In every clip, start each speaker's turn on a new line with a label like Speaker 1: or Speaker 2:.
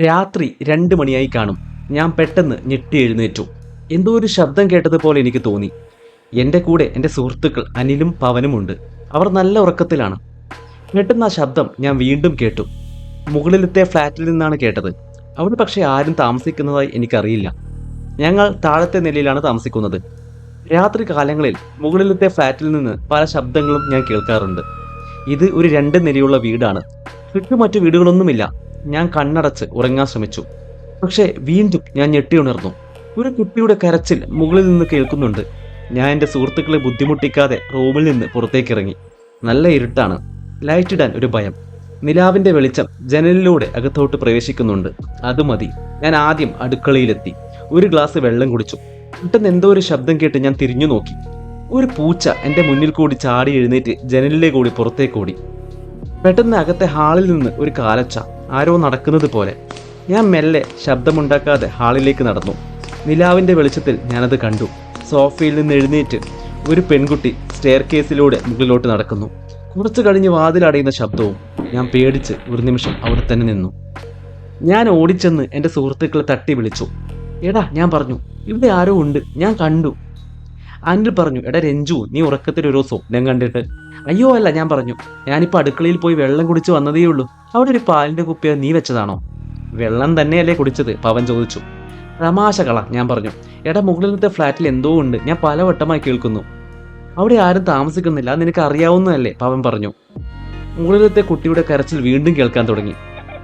Speaker 1: രാത്രി 2 മണിയായി കാണും. ഞാൻ പെട്ടെന്ന് ഞെട്ടി എഴുന്നേറ്റു. എന്തോ ഒരു ശബ്ദം കേട്ടതുപോലെ എനിക്ക് തോന്നി. എൻ്റെ കൂടെ എൻ്റെ സുഹൃത്തുക്കൾ അനിലും പവനുമുണ്ട്. അവർ നല്ല ഉറക്കത്തിലാണ്. പെട്ടെന്ന് ആ ശബ്ദം ഞാൻ വീണ്ടും കേട്ടു. മുകളിലത്തെ ഫ്ലാറ്റിൽ നിന്നാണ് കേട്ടത്. അവിടെ പക്ഷേ ആരും താമസിക്കുന്നതായി എനിക്കറിയില്ല. ഞങ്ങൾ താഴത്തെ നിലയിലാണ് താമസിക്കുന്നത്. രാത്രി കാലങ്ങളിൽ മുകളിലത്തെ ഫ്ലാറ്റിൽ നിന്ന് പല ശബ്ദങ്ങളും ഞാൻ കേൾക്കാറുണ്ട്. ഇത് ഒരു 2 നിലയുള്ള വീടാണ്. ചുറ്റും മറ്റു വീടുകളൊന്നുമില്ല. ഞാൻ കണ്ണടച്ച് ഉറങ്ങാൻ ശ്രമിച്ചു. പക്ഷേ വീണ്ടും ഞാൻ ഞെട്ടിയുണർന്നു. ഒരു കുട്ടിയുടെ കരച്ചിൽ മുകളിൽ നിന്ന് കേൾക്കുന്നുണ്ട്. ഞാൻ എൻ്റെ സുഹൃത്തുക്കളെ ബുദ്ധിമുട്ടിക്കാതെ റൂമിൽ നിന്ന് പുറത്തേക്കിറങ്ങി. നല്ല ഇരുട്ടാണ്. ലൈറ്റ് ഇടാൻ ഒരു ഭയം. നിലാവിൻ്റെ വെളിച്ചം ജനലിലൂടെ അകത്തോട്ട് പ്രവേശിക്കുന്നുണ്ട്. അത് മതി. ഞാൻ ആദ്യം അടുക്കളയിലെത്തി. ഒരു ഗ്ലാസ് വെള്ളം കുടിച്ചു. പെട്ടെന്ന് എന്തോ ഒരു ശബ്ദം കേട്ട് ഞാൻ തിരിഞ്ഞു നോക്കി. ഒരു പൂച്ച എൻ്റെ മുന്നിൽ കൂടി ചാടി എഴുന്നേറ്റ് ജനലിലെ കൂടി പുറത്തേക്കോടി. പെട്ടെന്ന് അകത്തെ ഹാളിൽ നിന്ന് ഒരു കാലച്ച, ആരോ നടക്കുന്നത് പോലെ. ഞാൻ മെല്ലെ ശബ്ദമുണ്ടാക്കാതെ ഹാളിലേക്ക് നടന്നു. നിലാവിൻ്റെ വെളിച്ചത്തിൽ ഞാനത് കണ്ടു. സോഫയിൽ നിന്ന് എഴുന്നേറ്റ് ഒരു പെൺകുട്ടി സ്റ്റെയർ കേസിലൂടെ മുകളിലോട്ട് നടക്കുന്നു. കുറച്ചു കഴിഞ്ഞ് വാതിലടയുന്ന ശബ്ദവും. ഞാൻ പേടിച്ച് ഒരു നിമിഷം അവിടെ തന്നെ നിന്നു. ഞാൻ ഓടിച്ചെന്ന് എൻ്റെ സുഹൃത്തുക്കളെ തട്ടി വിളിച്ചു. എടാ, ഞാൻ പറഞ്ഞു, ഇവിടെ ആരോ ഉണ്ട്, ഞാൻ കണ്ടു. അനിൽ പറഞ്ഞു, എടാ രഞ്ജു, നീ ഉറക്കത്തിൽ ഒരു സ്വപ്നം കണ്ടിട്ട്? അയ്യോ അല്ല, ഞാൻ പറഞ്ഞു, ഞാനിപ്പോൾ അടുക്കളയിൽ പോയി വെള്ളം കുടിച്ച് വന്നതേയുള്ളൂ. അവിടെ ഒരു പാലിൻ്റെ കുപ്പിയ നീ വെച്ചതാണോ? വെള്ളം തന്നെയല്ലേ കുടിച്ചത്? പവൻ ചോദിച്ചു. തമാശ കള, ഞാൻ പറഞ്ഞു. എടാ, മുകളിലത്തെ ഫ്ലാറ്റിൽ എന്തോ ഉണ്ട്, ഞാൻ പലവട്ടമായി കേൾക്കുന്നു. അവിടെ ആരും താമസിക്കുന്നില്ല, നിനക്ക് അറിയാവുന്നതല്ലേ? പവൻ പറഞ്ഞു. മുകളിലത്തെ കുട്ടിയുടെ കരച്ചിൽ വീണ്ടും കേൾക്കാൻ തുടങ്ങി.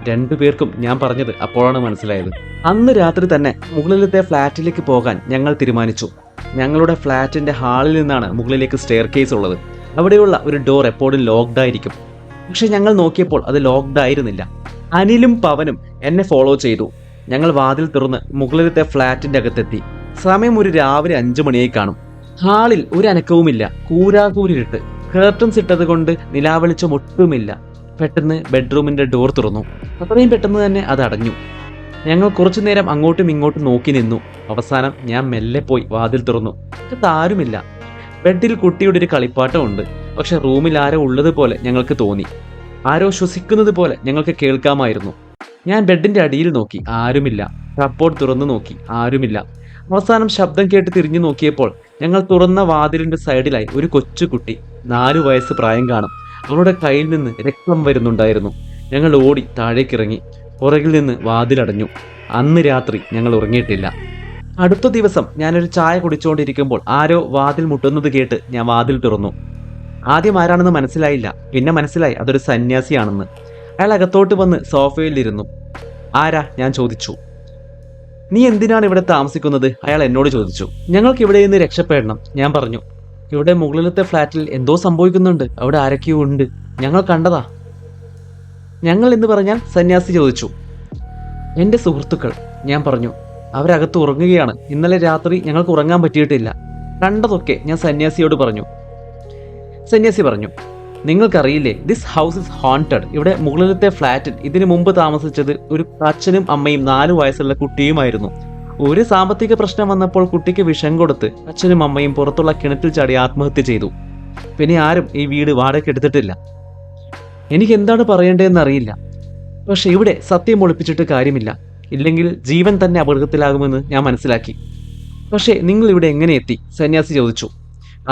Speaker 1: 2 പേർക്കും ഞാൻ പറഞ്ഞത് അപ്പോഴാണ് മനസ്സിലായത്. അന്ന് രാത്രി തന്നെ മുകളിലത്തെ ഫ്ലാറ്റിലേക്ക് പോകാൻ ഞങ്ങൾ തീരുമാനിച്ചു. ഞങ്ങളുടെ ഫ്ലാറ്റിന്റെ ഹാളിൽ നിന്നാണ് മുകളിലേക്ക് സ്റ്റെയർ കേസ് ഉള്ളത്. അവിടെയുള്ള ഒരു ഡോർ എപ്പോഴും ലോക്ക്ഡ് ആയിരിക്കും. പക്ഷെ ഞങ്ങൾ നോക്കിയപ്പോൾ അത് ലോക്ക്ഡ് ആയിരുന്നില്ല. അനിലും പവനും എന്നെ ഫോളോ ചെയ്തു. ഞങ്ങൾ വാതിൽ തുറന്ന് മുകളിലത്തെ ഫ്ലാറ്റിന്റെ അകത്തെത്തി. സമയം ഒരു രാവിലെ 5 മണിയായി കാണും. ഹാളിൽ ഒരു അനക്കവുമില്ല. കൂരാകൂരിട്ട് കേർട്ടൻസ് ഇട്ടത് കൊണ്ട് നിലാവെളിച്ചം ഒട്ടുമില്ല. പെട്ടെന്ന് ബെഡ്റൂമിന്റെ ഡോർ തുറന്നു. അത്രയും പെട്ടെന്ന് തന്നെ അത് അടഞ്ഞു. ഞങ്ങൾ കുറച്ചു നേരം അങ്ങോട്ടും ഇങ്ങോട്ടും നോക്കി നിന്നു. അവസാനം ഞാൻ മെല്ലെ പോയി വാതിൽ തുറന്നു. ആരുമില്ല. ബെഡിൽ കുട്ടിയുടെ ഒരു കളിപ്പാട്ടമുണ്ട്. പക്ഷെ റൂമിൽ ആരോ ഉള്ളതുപോലെ ഞങ്ങൾക്ക് തോന്നി. ആരോ ശ്വസിക്കുന്നത് പോലെ ഞങ്ങൾക്ക് കേൾക്കാമായിരുന്നു. ഞാൻ ബെഡിന്റെ അടിയിൽ നോക്കി, ആരുമില്ല. കപ്പോർഡ് തുറന്നു നോക്കി, ആരുമില്ല. അവസാനം ശബ്ദം കേട്ട് തിരിഞ്ഞു നോക്കിയപ്പോൾ ഞങ്ങൾ തുറന്ന വാതിലിന്റെ സൈഡിലായി ഒരു കൊച്ചുകുട്ടി. 4 വയസ്സ് പ്രായം കാണും. അവളുടെ കയ്യിൽ നിന്ന് രക്തം വരുന്നുണ്ടായിരുന്നു. ഞങ്ങൾ ഓടി താഴേക്കിറങ്ങി. പുറകിൽ നിന്ന് വാതിലടഞ്ഞു. അന്ന് രാത്രി ഞങ്ങൾ ഉറങ്ങിയിട്ടില്ല. അടുത്ത ദിവസം ഞാനൊരു ചായ കുടിച്ചുകൊണ്ടിരിക്കുമ്പോൾ ആരോ വാതിൽ മുട്ടുന്നത് കേട്ട് ഞാൻ വാതിൽ തുറന്നു. ആദ്യം ആരാണെന്ന് മനസ്സിലായില്ല. പിന്നെ മനസ്സിലായി അതൊരു സന്യാസിയാണെന്ന്. അയാൾ അകത്തോട്ട് വന്ന് സോഫയിലിരുന്നു. ആരാ? ഞാൻ ചോദിച്ചു. നീ എന്തിനാണ് ഇവിടെ താമസിക്കുന്നത്? അയാൾ എന്നോട് ചോദിച്ചു. ഞങ്ങൾക്ക് ഇവിടെ നിന്ന് രക്ഷപ്പെടണം, ഞാൻ പറഞ്ഞു. ഇവിടെ മുകളിലത്തെ ഫ്ലാറ്റിൽ എന്തോ സംഭവിക്കുന്നുണ്ട്. അവിടെ ആരൊക്കെയോ ഉണ്ട്. ഞങ്ങൾ കണ്ടതാ. ഞങ്ങൾ എന്ന് പറഞ്ഞാൽ? സന്യാസി ചോദിച്ചു. എൻ്റെ സുഹൃത്തുക്കൾ, ഞാൻ പറഞ്ഞു. അവരകത്ത് ഉറങ്ങുകയാണ്. ഇന്നലെ രാത്രി ഞങ്ങൾക്ക് ഉറങ്ങാൻ പറ്റിയിട്ടില്ല. കണ്ടതൊക്കെ ഞാൻ സന്യാസിയോട് പറഞ്ഞു. സന്യാസി പറഞ്ഞു, നിങ്ങൾക്കറിയില്ലേ, ദിസ് ഹൗസ് ഇസ് ഹോണ്ടഡ്. ഇവിടെ മുകളിലത്തെ ഫ്ലാറ്റിൽ ഇതിനു മുമ്പ് താമസിച്ചത് ഒരു അച്ഛനും അമ്മയും 4 വയസ്സുള്ള കുട്ടിയുമായിരുന്നു. ഒരു സാമ്പത്തിക പ്രശ്നം വന്നപ്പോൾ കുട്ടിക്ക് വിഷം കൊടുത്ത് അച്ഛനും അമ്മയും പുറത്തുള്ള കിണറ്റിൽ ചാടി ആത്മഹത്യ ചെയ്തു. പിന്നെ ആരും ഈ വീട് വാടകയ്ക്ക് എടുത്തിട്ടില്ല. എനിക്ക് എന്താണ് പറയേണ്ടതെന്ന് അറിയില്ല. പക്ഷെ ഇവിടെ സത്യം ഒളിപ്പിച്ചിട്ട് കാര്യമില്ല. ഇല്ലെങ്കിൽ ജീവൻ തന്നെ അപകടത്തിലാകുമെന്ന് ഞാൻ മനസ്സിലാക്കി. പക്ഷേ നിങ്ങൾ ഇവിടെ എങ്ങനെ എത്തി? സന്യാസി ചോദിച്ചു.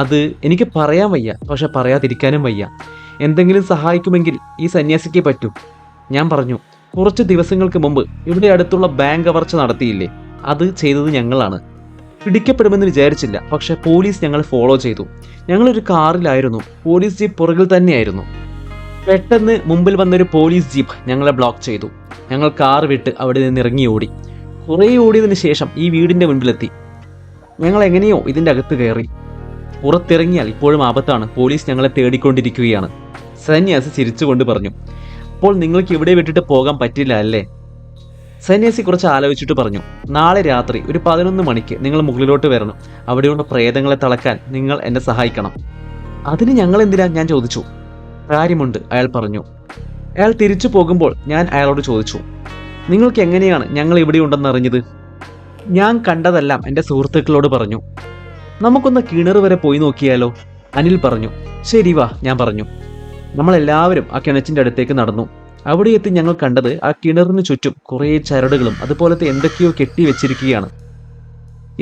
Speaker 1: അത് എനിക്ക് പറയാൻ വയ്യ, പക്ഷെ പറയാതിരിക്കാനും വയ്യ. എന്തെങ്കിലും സഹായിക്കുമെങ്കിൽ ഈ സന്യാസിക്ക് പറ്റൂ. ഞാൻ പറഞ്ഞു. കുറച്ച് ദിവസങ്ങൾക്ക് മുമ്പ് ഇവിടെ അടുത്തുള്ള ബാങ്ക് കവർച്ച നടത്തിയില്ലേ? അത് ചെയ്തത് ഞങ്ങളാണ്. പിടിക്കപ്പെടുമെന്ന് വിചാരിച്ചില്ല. പക്ഷെ പോലീസ് ഞങ്ങൾ ഫോളോ ചെയ്തു. ഞങ്ങളൊരു കാറിലായിരുന്നു. പോലീസ് ജീപ്പ് പുറകിൽ തന്നെയായിരുന്നു. പെട്ടെന്ന് മുമ്പിൽ വന്നൊരു പോലീസ് ജീപ്പ് ഞങ്ങളെ ബ്ലോക്ക് ചെയ്തു. ഞങ്ങൾ കാർ വിട്ട് അവിടെ നിന്ന് ഇറങ്ങി ഓടി. കുറേ ഓടിയതിനു ശേഷം ഈ വീടിന്റെ മുൻപിലെത്തി. ഞങ്ങൾ എങ്ങനെയോ ഇതിന്റെ അകത്ത് കയറി. പുറത്തിറങ്ങിയാൽ ഇപ്പോഴും ആപത്താണ്. പോലീസ് ഞങ്ങളെ തേടിക്കൊണ്ടിരിക്കുകയാണ്. സന്യാസി ചിരിച്ചുകൊണ്ട് പറഞ്ഞു. അപ്പോൾ നിങ്ങൾക്ക് ഇവിടെ വിട്ടിട്ട് പോകാൻ പറ്റില്ല അല്ലേ? സന്യാസി കുറച്ച് ആലോചിച്ചിട്ട് പറഞ്ഞു. നാളെ രാത്രി ഒരു 11 മണിക്ക് നിങ്ങൾ മുകളിലോട്ട് വരണം. അവിടെയുള്ള പ്രേതങ്ങളെ തളക്കാൻ നിങ്ങൾ എന്നെ സഹായിക്കണം. അതിന് ഞങ്ങൾ എന്തിനാ? ഞാൻ ചോദിച്ചു. കാര്യമുണ്ട്, അയാൾ പറഞ്ഞു. അയാൾ തിരിച്ചു പോകുമ്പോൾ ഞാൻ അയാളോട് ചോദിച്ചു, നിങ്ങൾക്ക് എങ്ങനെയാണ് ഞങ്ങൾ ഇവിടെ ഉണ്ടെന്ന് അറിഞ്ഞത്? ഞാൻ കണ്ടതെല്ലാം എൻ്റെ സുഹൃത്തുക്കളോട് പറഞ്ഞു. നമുക്കൊന്ന് കിണർ വരെ പോയി നോക്കിയാലോ? അനിൽ പറഞ്ഞു. ശരി വാ, ഞാൻ പറഞ്ഞു. നമ്മളെല്ലാവരും ആ കിണറ്റിൻ്റെ അടുത്തേക്ക് നടന്നു. അവിടെ എത്തി ഞങ്ങൾ കണ്ടത് ആ കിണറിന് ചുറ്റും കുറേ ചരടുകളും അതുപോലത്തെ എന്തൊക്കെയോ കെട്ടി വെച്ചിരിക്കുകയാണ്.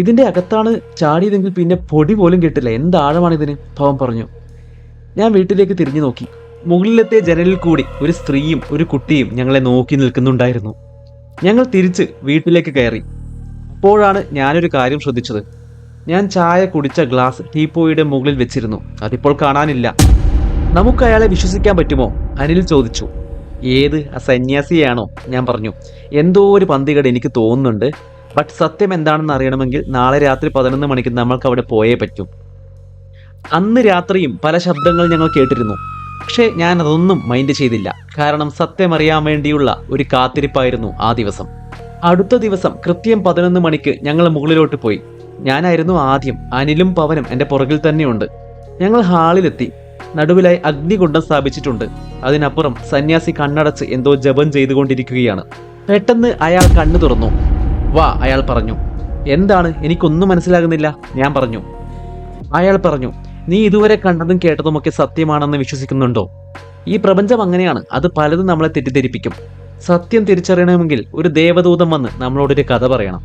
Speaker 1: ഇതിന്റെ അകത്താണ് ചാടിയതെങ്കിൽ പിന്നെ പൊടി പോലും കിട്ടില്ല. എന്താഴമാണ് ഇതിന്, ഭവൻ പറഞ്ഞു. ഞാൻ വീട്ടിലേക്ക് തിരിഞ്ഞു നോക്കി. മുകളിലത്തെ ജനലിൽ കൂടി ഒരു സ്ത്രീയും ഒരു കുട്ടിയും ഞങ്ങളെ നോക്കി നിൽക്കുന്നുണ്ടായിരുന്നു. ഞങ്ങൾ തിരിച്ച് വീട്ടിലേക്ക് കയറി. അപ്പോഴാണ് ഞാനൊരു കാര്യം ശ്രദ്ധിച്ചത്. ഞാൻ ചായ കുടിച്ച ഗ്ലാസ് ടീപ്പോയുടെ മുകളിൽ വെച്ചിരുന്നു. അതിപ്പോൾ കാണാനില്ല. നമുക്ക് അയാളെ വിശ്വസിക്കാൻ പറ്റുമോ, അനിൽ ചോദിച്ചു. ഏത്, ആ സന്യാസിയാണോ? ഞാൻ പറഞ്ഞു. എന്തോ ഒരു പന്തികേട് എനിക്ക് തോന്നുന്നുണ്ട്. ബട്ട് സത്യം എന്താണെന്ന് അറിയണമെങ്കിൽ നാളെ രാത്രി 11 മണിക്ക് നമ്മൾക്ക് അവിടെ പോയേ പറ്റൂ. അന്ന് രാത്രിയും പല ശബ്ദങ്ങൾ ഞങ്ങൾ കേട്ടിരുന്നു. പക്ഷേ ഞാൻ അതൊന്നും മൈൻഡ് ചെയ്തില്ല. കാരണം സത്യം അറിയാൻ വേണ്ടിയുള്ള ഒരു കാത്തിരിപ്പായിരുന്നു ആ ദിവസം. അടുത്ത ദിവസം കൃത്യം 11 മണിക്ക് ഞങ്ങൾ മുകളിലോട്ട് പോയി. ഞാനായിരുന്നു ആദ്യം. അനിലും പവനും എൻ്റെ പുറകിൽ തന്നെയുണ്ട്. ഞങ്ങൾ ഹാളിലെത്തി. നടുവിലായി അഗ്നികുണ്ഡം സ്ഥാപിച്ചിട്ടുണ്ട്. അതിനപ്പുറം സന്യാസി കണ്ണടച്ച് എന്തോ ജപം ചെയ്തുകൊണ്ടിരിക്കുകയാണ്. പെട്ടെന്ന് അയാൾ കണ്ണു തുറന്നു. വാ, അയാൾ പറഞ്ഞു. എന്താണ്, എനിക്കൊന്നും മനസ്സിലാകുന്നില്ല, ഞാൻ പറഞ്ഞു. അയാൾ പറഞ്ഞു, നീ ഇതുവരെ കണ്ടതും കേട്ടതുമൊക്കെ സത്യമാണെന്ന് വിശ്വസിക്കുന്നുണ്ടോ? ഈ പ്രപഞ്ചം അങ്ങനെയാണ്. അത് പലതും നമ്മളെ തെറ്റിദ്ധരിപ്പിക്കും. സത്യം തിരിച്ചറിയണമെങ്കിൽ ഒരു ദേവദൂതം വന്ന് നമ്മളോടൊരു കഥ പറയണം.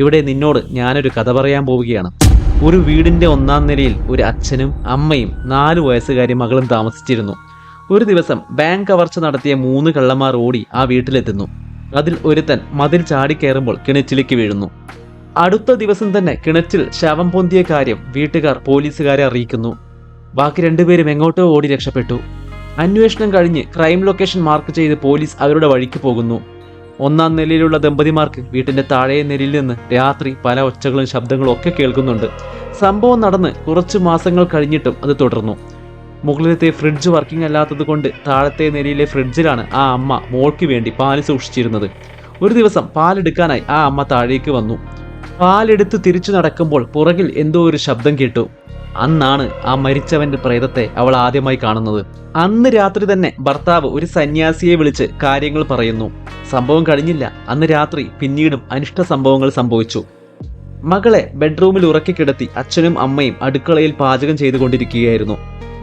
Speaker 1: ഇവിടെ നിന്നോട് ഞാനൊരു കഥ പറയാൻ പോവുകയാണ്. ഒരു വീടിന്റെ 1-ാം നിലയിൽ ഒരു അച്ഛനും അമ്മയും 4 വയസ്സുകാരി മകളും താമസിച്ചിരുന്നു. ഒരു ദിവസം ബാങ്ക് കവർച്ച നടത്തിയ 3 കള്ളന്മാർ ഓടി ആ വീട്ടിലെത്തുന്നു. അതിൽ ഒരുത്തൻ മതിൽ ചാടിക്കയറുമ്പോൾ കിണറ്റിലേക്ക് വീഴുന്നു. അടുത്ത ദിവസം തന്നെ കിണറ്റിൽ ശവം പൊന്തിയ കാര്യം വീട്ടുകാർ പോലീസുകാരെ അറിയിക്കുന്നു. ബാക്കി 2 പേരും എങ്ങോട്ടോ ഓടി രക്ഷപ്പെട്ടു. അന്വേഷണം കഴിഞ്ഞ് ക്രൈം ലൊക്കേഷൻ മാർക്ക് ചെയ്ത് പോലീസ് അവരുടെ വഴിക്ക് പോകുന്നു. 1-ാം നിലയിലുള്ള ദമ്പതിമാർക്ക് വീട്ടിന്റെ താഴെ നിലയിൽ നിന്ന് രാത്രി പല ഒച്ചകളും ശബ്ദങ്ങളും ഒക്കെ കേൾക്കുന്നുണ്ട്. സംഭവം നടന്ന് കുറച്ച് മാസങ്ങൾ കഴിഞ്ഞിട്ടും അത് തുടർന്നു. മുകളിലത്തെ ഫ്രിഡ്ജ് വർക്കിംഗ് അല്ലാത്തത് കൊണ്ട് താഴത്തെ നിലയിലെ ഫ്രിഡ്ജിലാണ് ആ അമ്മ മോൾക്ക് വേണ്ടി പാല് സൂക്ഷിച്ചിരുന്നത്. ഒരു ദിവസം പാലെടുക്കാനായി ആ അമ്മ താഴേക്ക് വന്നു. പാലെടുത്ത് തിരിച്ചു നടക്കുമ്പോൾ പുറകിൽ എന്തോ ഒരു ശബ്ദം കേട്ടു. അന്നാണ് ആ മരിച്ചവന്റെ പ്രേതത്തെ അവൾ ആദ്യമായി കാണുന്നത്. അന്ന് രാത്രി തന്നെ ഭർത്താവ് ഒരു സന്യാസിയെ വിളിച്ച് കാര്യങ്ങൾ പറയുന്നു. സംഭവം കഴിഞ്ഞില്ല. അന്ന് രാത്രി പിന്നീടും അനിഷ്ട സംഭവങ്ങൾ സംഭവിച്ചു. മകളെ ബെഡ്റൂമിൽ ഉറക്കി കിടത്തി അച്ഛനും അമ്മയും അടുക്കളയിൽ പാചകം ചെയ്തുകൊണ്ടിരിക്കുകയായിരുന്നു.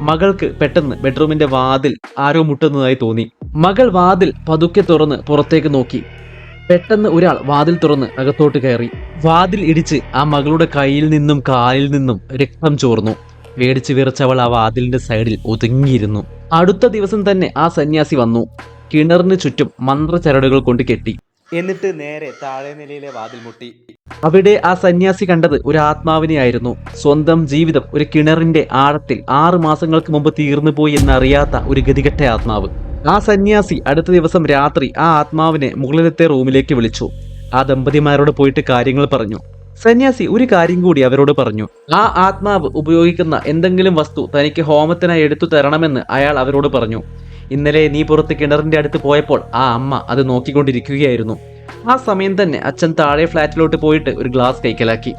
Speaker 1: മകൾക്ക് പെട്ടെന്ന് ബെഡ്റൂമിന്റെ വാതിൽ ആരോ മുട്ടുന്നതായി തോന്നി. മകൾ വാതിൽ പതുക്കെ തുറന്ന് പുറത്തേക്ക് നോക്കി. പെട്ടെന്ന് ഒരാൾ വാതിൽ തുറന്ന് അകത്തോട്ട് കയറി. വാതിൽ ഇടിച്ച് ആ മകളുടെ കയ്യിൽ നിന്നും കാലിൽ നിന്നും രക്തം ചോർന്നു. പേടിച്ച് വിറച്ചവൾ ആ വാതിലിന്റെ സൈഡിൽ ഒതുങ്ങിയിരുന്നു. അടുത്ത ദിവസം തന്നെ ആ സന്യാസി വന്നു. കിണറിന് ചുറ്റും മന്ത്രചരടുകൾ കൊണ്ട് കെട്ടി. എന്നിട്ട് നേരെ താഴെ നിലയിലെ വാതിൽ മുട്ടി. അവിടെ ആ സന്യാസി കണ്ടത് ഒരു ആത്മാവിനെ ആയിരുന്നു. സ്വന്തം ജീവിതം ഒരു കിണറിന്റെ ആഴത്തിൽ 6 മാസങ്ങൾക്ക് മുമ്പ് തീർന്നു പോയി എന്നറിയാത്ത ഒരു ഗതികെട്ട ആത്മാവ്. ആ സന്യാസി അടുത്ത ദിവസം രാത്രി ആ ആത്മാവിനെ മുകളിലത്തെ റൂമിലേക്ക് വിളിച്ചു. ആ ദമ്പതിമാരോട് പോയിട്ട് കാര്യങ്ങൾ പറഞ്ഞു. സന്യാസി ഒരു കാര്യം കൂടി അവരോട് പറഞ്ഞു. ആ ആത്മാവ് ഉപയോഗിക്കുന്ന എന്തെങ്കിലും വസ്തു തനിക്ക് ഹോമത്തിനായി എടുത്തു തരണമെന്ന് അയാൾ അവരോട് പറഞ്ഞു. ഇന്നലെ നീ പുറത്ത് കിണറിന്റെ അടുത്ത് പോയപ്പോൾ ആ അമ്മ അത് നോക്കിക്കൊണ്ടിരിക്കുകയായിരുന്നു. ആ സമയം തന്നെ അച്ഛൻ താഴെ ഫ്ലാറ്റിലോട്ട് പോയിട്ട് ഒരു ഗ്ലാസ് കൈക്കലാക്കി.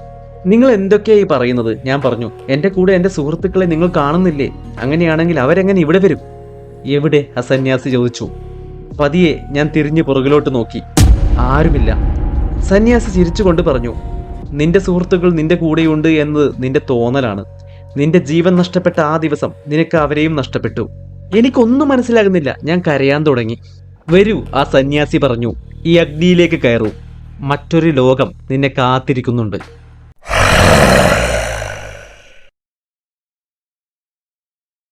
Speaker 1: നിങ്ങൾ എന്തൊക്കെയായി പറയുന്നത്? ഞാൻ പറഞ്ഞു. എന്റെ കൂടെ എന്റെ സുഹൃത്തുക്കളെ നിങ്ങൾ കാണുന്നില്ലേ? അങ്ങനെയാണെങ്കിൽ അവരെങ്ങനെ ഇവിടെ വരും? എവിടെ? ആ സന്യാസി ചോദിച്ചു. പതിയെ ഞാൻ തിരിഞ്ഞു പുറകിലോട്ട് നോക്കി. ആരുമില്ല. സന്യാസി ചിരിച്ചുകൊണ്ട് പറഞ്ഞു, നിന്റെ സുഹൃത്തുക്കൾ നിന്റെ കൂടെയുണ്ട് എന്നത് നിന്റെ തോന്നലാണ്. നിന്റെ ജീവൻ നഷ്ടപ്പെട്ട ആ ദിവസം നിനക്ക് അവരെയും നഷ്ടപ്പെട്ടു. എനിക്കൊന്നും മനസ്സിലാകുന്നില്ല. ഞാൻ കരയാൻ തുടങ്ങി. വരൂ, ആ സന്യാസി പറഞ്ഞു. ഈ അഗ്നിയിലേക്ക് കയറൂ. മറ്റൊരു ലോകം നിന്നെ കാത്തിരിക്കുന്നുണ്ട്.